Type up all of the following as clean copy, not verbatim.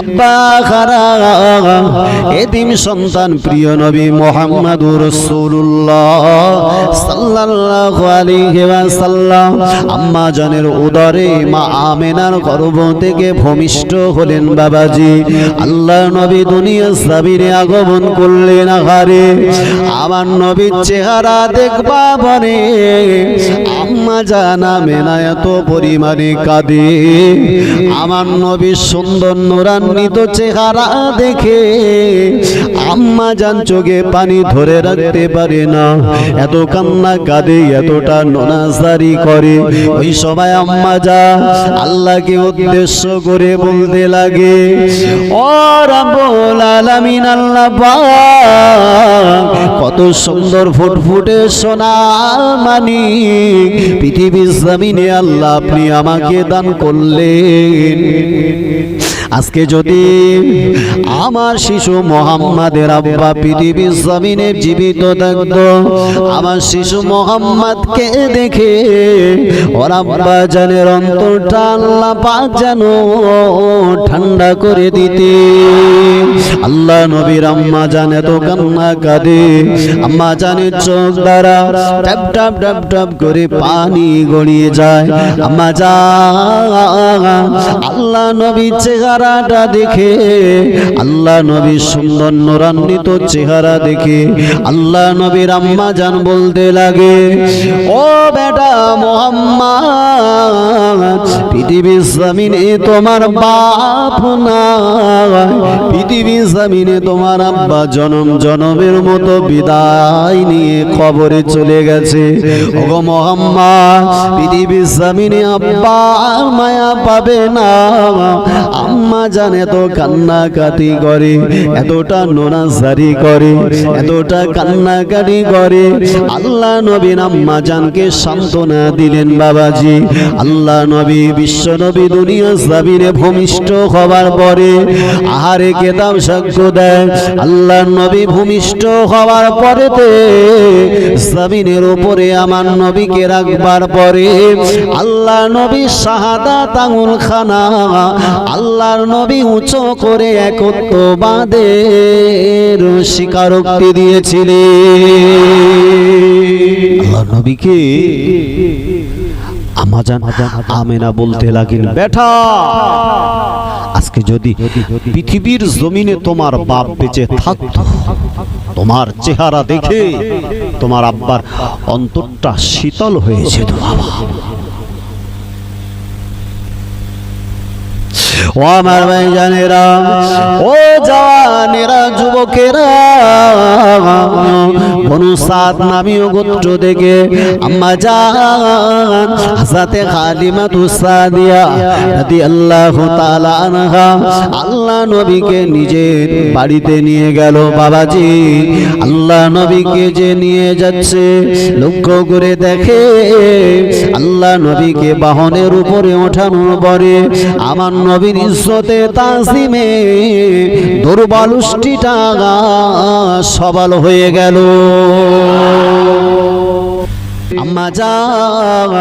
আব্বা খারা এতিম সন্তান প্রিয় নবী মুহাম্মদুর রাসূলুল্লাহ সাল্লাল্লাহু আলাইহি ওয়াসাল্লাম আম্মা জানের উদরে মা আমেনার গর্ভ থেকে ভূমিষ্ঠ হলেন বাবাজি। আল্লাহ নবী দুনিয়ার জমিনে আগমন করলেন। আহারে আমার নবীর চেহারা দেখবা বলে আম্মা জান আমেনা এত পরিমাণে কাঁদে। আমার নবীর সুন্দর নূরান্বিত চেহারা দেখে আম্মা জান চোখে পানি ধরে রাখতে পারে না, এত কান্না কাঁদে, এতটা নানাজারি করে। ওই সময় আম্মা জান আল্লাহকে উদ্দেশ্য করে বলতে লাগে, ও রাব্বুল আলামিন আল্লাহ পাক, কত সুন্দর ফুটফুটে সোনা মানিক পৃথিবীর জমিনে আল্লাহ আপনি আমাকে দান করলেন। আজকে যদি আমার শিশু মোহাম্মদের আব্বা পৃথিবীর জমিনে জীবিত থাকতো, আমার শিশু মোহাম্মদকে দেখে ওর আব্বা জানের অন্তরটা আল্লাহ পাক যেন ঠান্ডা করে দিতে। আল্লাহ নবীর আম্মা জান এত কান্না কাঁদে, আম্মা জানের চোখ দ্বারা টপ টপ টপ টপ করে পানি গড়িয়ে যায়। আম্মা জান আল্লাহ নবীর চেহারাটা দেখে, আল্লাহ নবীর সুন্দর নূরান্বিত চেহারা দেখে আল্লাহ নবীর আম্মা জান বলতে লাগে, ও বেটা মুহাম্মদ, পৃথিবীর জমিনে তোমার বাপ না, পৃথিবীর জমিনে তোমার আব্বা জনম জনমের মতো বিদায় নিয়ে কবরে চলে গেছে। ওগো মুহাম্মদ, পৃথিবীর জমিনে আব্বা মায়া পাবে না। আম্মা জান এত কান্নাকাটি করে, এতটা নোনাজারি করে, এতটা কান্নাকাটি করে। আল্লাহ নবীর আম্মা জানকে সান্ত্বনা দিলেন বাবাজি। আল্লাহ নবী বিশ্ব নবী দুনিয়া জমিনে ভূমিষ্ঠ হবার পরে আহারে কেতাব সাক্ষ্য দেয়, আল্লাহ নবী ভূমিষ্ঠ হওয়ার পরেতে জমিনের উপরে আমার নবীকে রাখবার পরে আল্লাহ নবী শাহাদাত আঙ্গুল খানা আল্লাহর নবী উঁচু করে একত্ববাদের স্বীকারোক্তি দিয়েছিলেন। আল্লাহ নবীকে আম্মা জান আমেনা বলতে লাগলেন, বেটা আজকে যদি পৃথিবীর জমিনে তোমার বাপ বেঁচে থাকতো, তোমার চেহারা দেখে তোমার আব্বার অন্তরটা শীতল হয়ে যেত। বাবা ও আমার ভাইজানেরা, ও জওয়ানেরা, যুবকেরা, বনু সাদ নামীয় গোত্র থেকে আম্মা জান হযরতে হালিমাতুস সাদিয়া রাদিয়াল্লাহু তাআলা আনহা আল্লাহ নবীকে নিজের বাড়িতে নিয়ে গেল। বাবাজি আল্লাহ নবীকে যে নিয়ে যাচ্ছে লক্ষ্য করে দেখে আল্লাহ নবীকে বাহনের উপরে ওঠানোর পরে আমার নবীর ইজ্জতে তাজিমে দুর্বলষ্টিটা সবল হয়ে গেল। আম্মা জান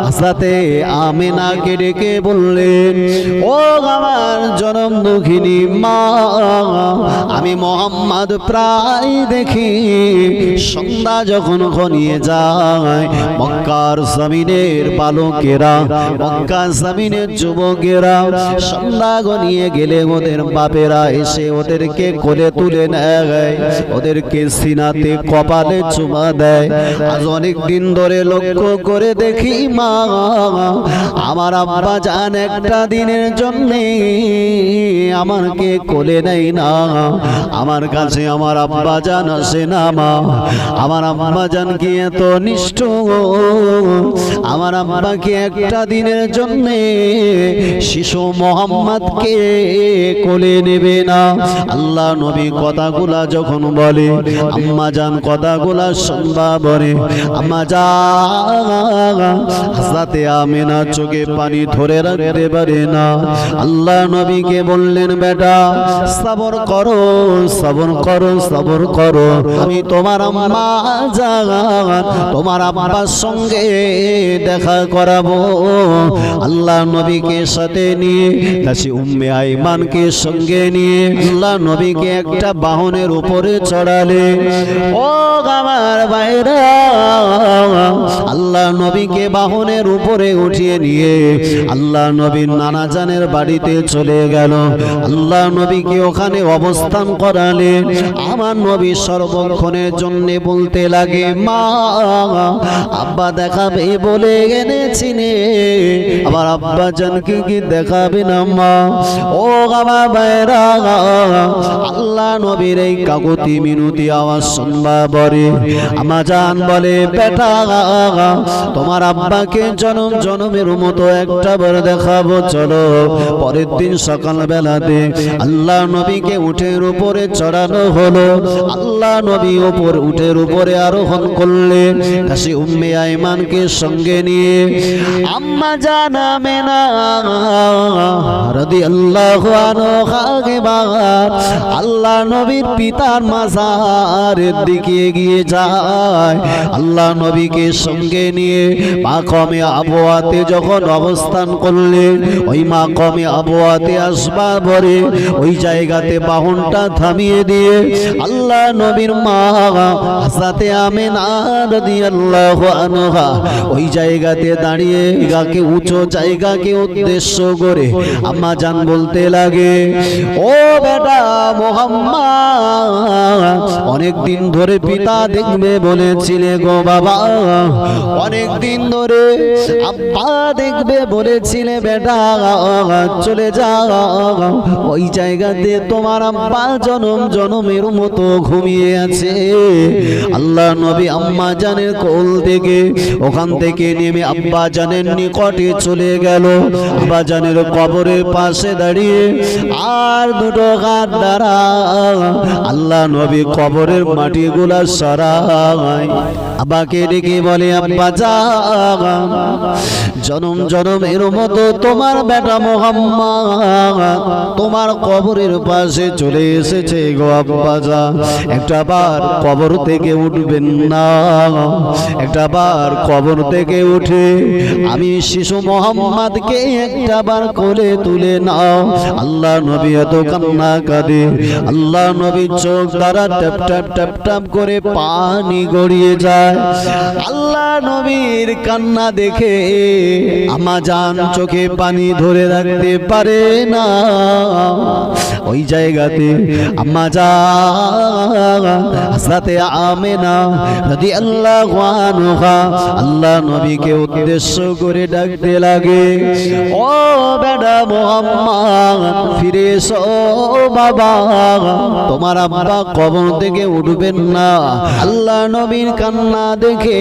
হযরতে আমিনাকে ডেকে বললেন, ও আমার জনম দুঃখিনী মা, আমি মোহাম্মদ প্রায় দেখি সন্ধ্যা যখন ঘনিয়ে যায় মক্কার জমিনের বালকেরা, মক্কার জমিনের যুবকেরা সন্ধ্যা ঘনিয়ে গেলে ওদের বাপেরা এসে ওদেরকে কোলে তুলে নেয়, ওদেরকে সিনাতে কপালে চুমা দেয়। আজ অনেক দিন ধরে লক্ষ্য করে দেখি মা, আমার আব্বা জান একটা দিনের জন্য আমাকে কোলে নেয় না, আমার কাছে আমার আব্বা জান আসে না। মা আমার আব্বা জান কি এত নিষ্ঠুর, আমার আব্বাকে একটা দিনের জন্য শিশু মোহাম্মদকে কোলে নেবে না। আল্লাহ নবী কথাগুলা যখন বলে আম্মা জান কথাগুলা শুনবা বলে, আম্মা জান হযরতে আমিনা চোখে পানি ধরে রাখতে পারে না। আল্লাহ নবীকে বললেন, বেটা সবর করো সবর করো সবর করো, আমি তোমার আম্মা জান তোমার আব্বার সঙ্গে দেখা করাবো। আল্লাহ নবীকে সাথে নিয়ে দাসী উম্মে আইমানকে সঙ্গে নিয়ে আল্লাহ নবীকে একটা বাহনের উপরে চড়ালে। ও আমার ভাইরা, আল্লাহ নবীকে বাহনের উপরে উঠিয়ে নিয়ে আল্লাহ নবীর নানা জানের বাড়িতে চলে গেল। আল্লাহ নবীকে ওখানে অবস্থান করালেন। আমার নবী সর্বক্ষণের জন্য বলতে লাগে, মা আব্বা দেখাবে বলে এনেছিনে, আবার আব্বা জানকে কি দেখাবে না মা? ও আমার ভাইরা, আল্লাহ নবীর এই কাকুতি মিনতি আওয়াজ শুনবা পরে আমা জান বলে, বেটা তোমার আব্বাকে জনম জনমের মতো একটা বার দেখাবো, চলো। পরের দিন সকাল বেলাতে আল্লাহ নবীকে উটের উপরে চড়ানো হলো। আল্লাহ নবী উপর উটের উপরে আরোহণ করলেন দাসী উম্মে আইমানকে সঙ্গে নিয়ে। আম্মা জান আমেনা রাদিয়াল্লাহু আনহা আল্লাহ নবীর পিতার মাজারের দিকে এগিয়ে যায়। আল্লাহ নবীকে সঙ্গে নিয়ে মাকামে আবওয়াতে যখন অবস্থান করলেন, ওই মাকামে আবওয়াতে আসবার পরে ওই জায়গাতে বাহনটা থামিয়ে দিয়ে আল্লাহ নবীর মা হযরতে আমিনা রাদিয়াল্লাহু আনহা ওই জায়গাতে দাঁড়িয়ে গাকে উঁচু জায়গাকে উদ্দেশ্য করে আম্মা জান বলতে লাগে, ও বেটা মুহাম্মদ, অনেক দিন ধরে পিতা দেখবে বলেছিলে গো বাবা, অনেক দিন ধরে আব্বা দেখবে বলেছিলে বেটা, চলে যাও ওই জায়গাতে তোমার আব্বা জনম জনমের মতো ঘুমিয়ে আছে। আল্লাহ নবী আম্মা জানের কোল থেকে ওখান থেকে নেমে আব্বা জানের নিকটে চলে গেল। আব্বা জানের কবরের পাশে দাঁড়িয়ে আর দুটো হাত দ্বারা আল্লাহ নবী কবরের মাটিগুলা সরায়। আব্বাকে ডেকে বলে, আব্বা জান জনম জনমের মতো তোমার বেটা মুহাম্মদ তোমার কবরের পাশে চলে এসেছে গো আব্বা জান, একটা বার কবর থেকে উঠবেন না? একটা বার কবর থেকে উঠে আমি শিশু মুহাম্মদকে একটা বার কোলে তুলে নাও। আল্লাহ নবী এত কান্না কাঁদে, আল্লাহ নবীর চোখ দ্বারা ট্যাপ ট্যাপ ট্যাপ ট্যাপ করে পানি গড়িয়ে যায়। আল্লাহ নবীর কান্না দেখে আম্মা জান চোখে পানি ধরে রাখতে পারে না। ওই জায়গাতে আম্মা জান হযরতে আমিনা রাদিয়াল্লাহু আনহা আল্লাহ নবীকে উদ্দেশ্য করে ডাকতে লাগে, ও বেটা মুহাম্মদ ফিরে এসো বাবা, তোমার আব্বা কবর থেকে উঠবেন না। আল্লাহ নবীর কান্না দেখে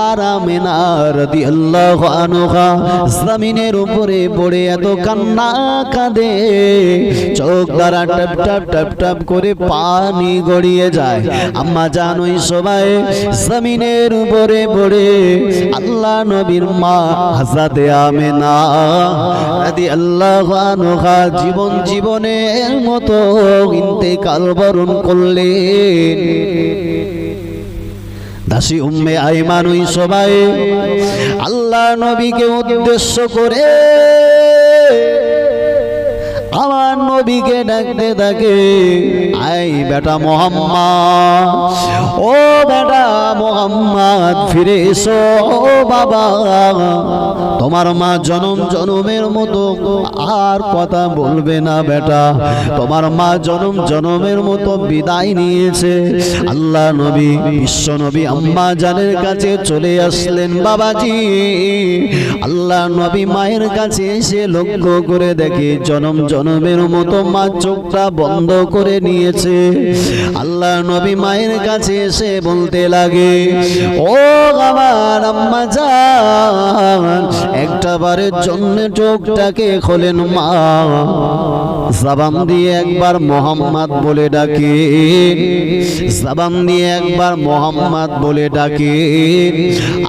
আর আমিনা রাদিয়াল্লাহু আনহা জমিনের উপরে পড়ে এত কান্না কাঁদে, চোখ দ্বারা টপ টপ টপ টপ করে পানি গড়িয়ে যায়। আম্মা জান ওই সময় জমিনের উপরে পড়ে আল্লাহ নবীর মা হযরতে আমিনা রাদিয়াল্লাহু আনহা জীবনের মতো ইন্তেকাল বরণ করলেন। দাসী উম্মে আইমান ওই সবাই আল্লাহ নবীকে উদ্দেশ্য করে আমার নবীকে ডাকতে থাকে, আই বেটা মুহাম্মদ, ও বেটা মুহাম্মদ ফিরে এসো বাবা, তোমার মা জনম জনমের মতো আর কথা বলবে না বেটা, তোমার মা জনম জনমের মতো বিদায় নিয়েছে। আল্লাহ নবী বিশ্ব নবী আম্মা জানের কাছে চলে আসলেন। বাবাজি, আল্লাহ নবী মায়ের কাছে এসে লক্ষ্য করে দেখে জনম জনমের মতো মা চোখটা বন্ধ করে নিয়েছে। আল্লাহ নবী মায়ের কাছে এসে বলতে লাগে, ও আমার আম্মা জান, একটা বারের জন্য চোখটাকে খোলেন মা। জবান দিয়ে একবার মোহাম্মদ বলে ডাকেন, জবান দিয়ে একবার মোহাম্মদ বলে ডাকেন।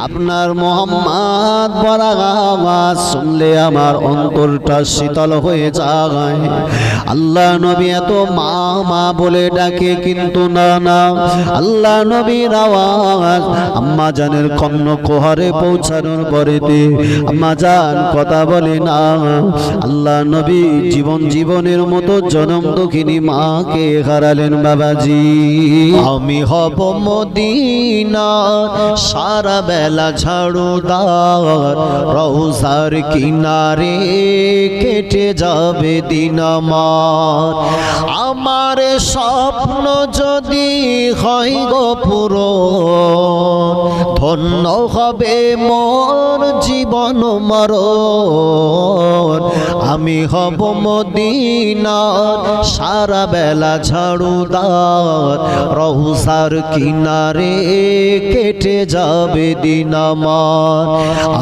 আপনার মোহাম্মদ বলা আওয়াজ শুনলে আমার অন্তরটা শীতল হয়ে যায়। আল্লাহ নবী এত মা মা বলে ডাকে, কিন্তু না না, আল্লাহ নবীর আওয়াজ আম্মা জানের কর্ণ কোহরে পৌঁছানোর পরেতে আম্মা জান কথা বলে না। আল্লাহ নবী জীবনের মতো জনম দুঃখিনী মাকে হারালেন বাবাজি। আমি হব মদিনার সারা বেলা ঝাড়ুদার, রওজার কিনারে কেটে যাবে দিন আমার। আমার স্বপ্ন যদি হয় গো পূরণ, ধন্য হবে মোর জীবন মরণ। আমি হব মদিনার সারা বেলা ঝাড়ুদার, রওজার কিনারে কেটে যাবে দিন আমার।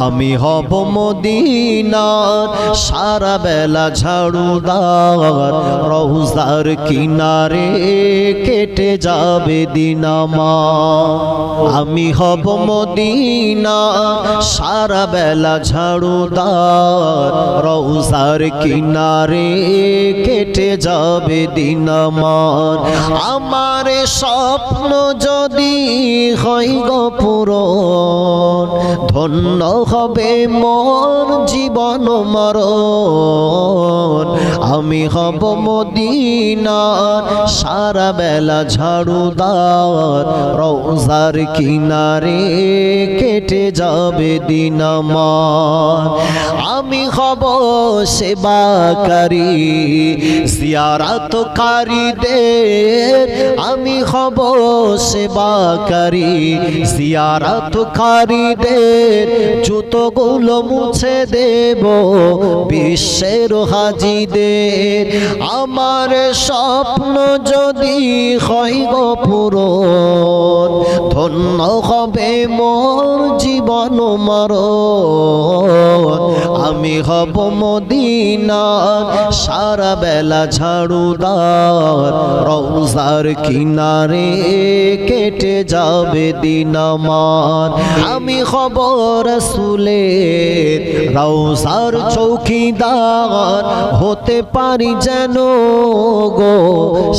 আমি হব মদিনার সারা বেলা ঝাড়ুদার, রওজার কিনারে কেটে যাবে দিন আমার। আমি হব মদিনার সারা বেলা ঝাড়ুদার, রওজার কিনারে কেটে যাবে দিন আমার। আমার স্বপ্ন যদি হয় গো পূরণ, ধন্য হবে মোর জীবন মরণ। আমি হব মদিনার সারা বেলা ঝাড়ুদার, রওজার কিনারে কেটে যাবে দিন আমার। আমি হব সেবাকারী জিয়ারতকারীদের, আমি হব সেবাকারী জিয়ারতকারীদের, জুতোগুলো মুছে দেব বিশ্বের হাজিদের। আমার স্বপ্ন যদি হয় গো পূরণ, ধন্য হবে মোর জীবন মরণ। আমি হব মদিনার সারা বেলা ঝাড়ুদার, রওজার কিনারে কেটে যাবে দিন আমার। আমি হব রাসূলের রওজার চৌকিদার, হতে পারি যেন গো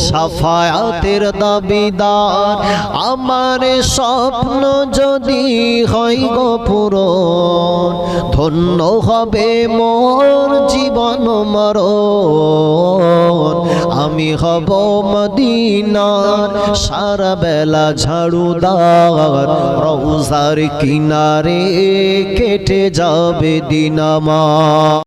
শাফায়াতের দাবিদার। আমার স্বপ্ন যদি হয় গো পূরণ, ধন্য হবে মোর জীবন মরণ। আমি হব মদিনার সারা বেলা ঝাড়ুদার, রওজার কিনারে কেটে যাবে দিন আমার।